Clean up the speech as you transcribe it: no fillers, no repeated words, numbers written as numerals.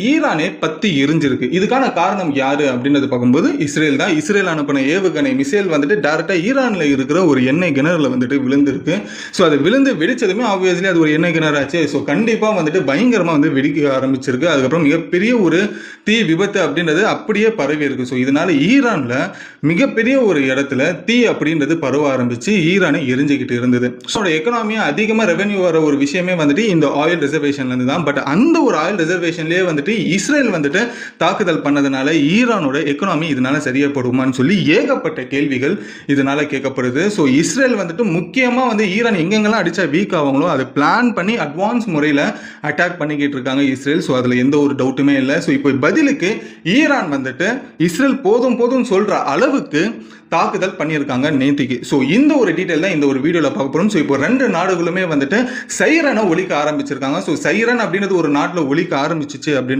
ஈரானே பத்தி எரிஞ்சிருக்கு. இதுக்கான காரணம் யாரு அப்படின்றது பார்க்கும்போது இஸ்ரேல் தான். இஸ்ரேல் அனுப்பின ஏவுகணை மிசைல் வந்துட்டு டைரக்டா ஈரான்ல இருக்கிற ஒரு எண்ணெய் கிணறுல வந்துட்டு விழுந்திருக்கு. ஸோ அது விழுந்து வெடிச்சதுமே ஆப்வியஸ்லி அது ஒரு எண்ணெய் கிணறு ஆச்சு. ஸோ கண்டிப்பா வந்துட்டு பயங்கரமா வந்து வெடிக்க ஆரம்பிச்சிருக்கு. அதுக்கப்புறம் மிகப்பெரிய ஒரு தீ விபத்து அப்படின்றது அப்படியே பரவி இருக்கு. ஸோ இதனால ஈரான்ல மிகப்பெரிய ஒரு இடத்துல தீ அப்படின்றது பரவ ஆரம்பிச்சு ஈரானை எரிஞ்சுக்கிட்டு இருந்தது. ஸோ எக்கனாமியா அதிகமா ரெவென்யூ வர ஒரு விஷயமே வந்துட்டு இந்த ஆயில் ரிசர்வேஷன்ல இருந்து தான். பட் அந்த ஒரு ஆயில் ரிசர்வேஷன்லேயே வந்துட்டு இஸ்ரேல் வந்துட்டு தாக்குதல் பண்ணதுனால ஈரானோட எக்கனாமி இதனால சரியாப்படுமான்னு சொல்லி ஏகப்பட்ட கேள்விகள் இதனால கேட்கப்படுது. ஸோ இஸ்ரேல் வந்துட்டு முக்கியமா வந்து ஈரான் எங்கெங்கெல்லாம் அடிச்சா வீக் ஆவாங்களோ அதை பிளான் பண்ணி அட்வான்ஸ் முறையில் அட்டாக் பண்ணிக்கிட்டு இருக்காங்க இஸ்ரேல். ஸோ அதில் எந்த ஒரு டவுட்டுமே இல்லை. ஸோ இப்போ பதிலுக்கு ஈரான் வந்துட்டு இஸ்ரேல் போதும் போதும் சொல்ற அளவுக்கு தாக்குதல் பண்ணியிருக்காங்க நேத்திக்கு. ஸோ இந்த ஒரு டீட்டெயில் தான் இந்த ஒரு வீடியோவில் பார்க்க போகிறோம். ஸோ இப்போ 2 நாடுகளுமே வந்துட்டு சைரனை ஒலிக்க ஆரம்பிச்சிருக்காங்க. ஸோ சைரன் அப்படின்றது ஒரு நாட்டில் ஒலிக்க ஆரம்பிச்சிச்சு அப்படின்ற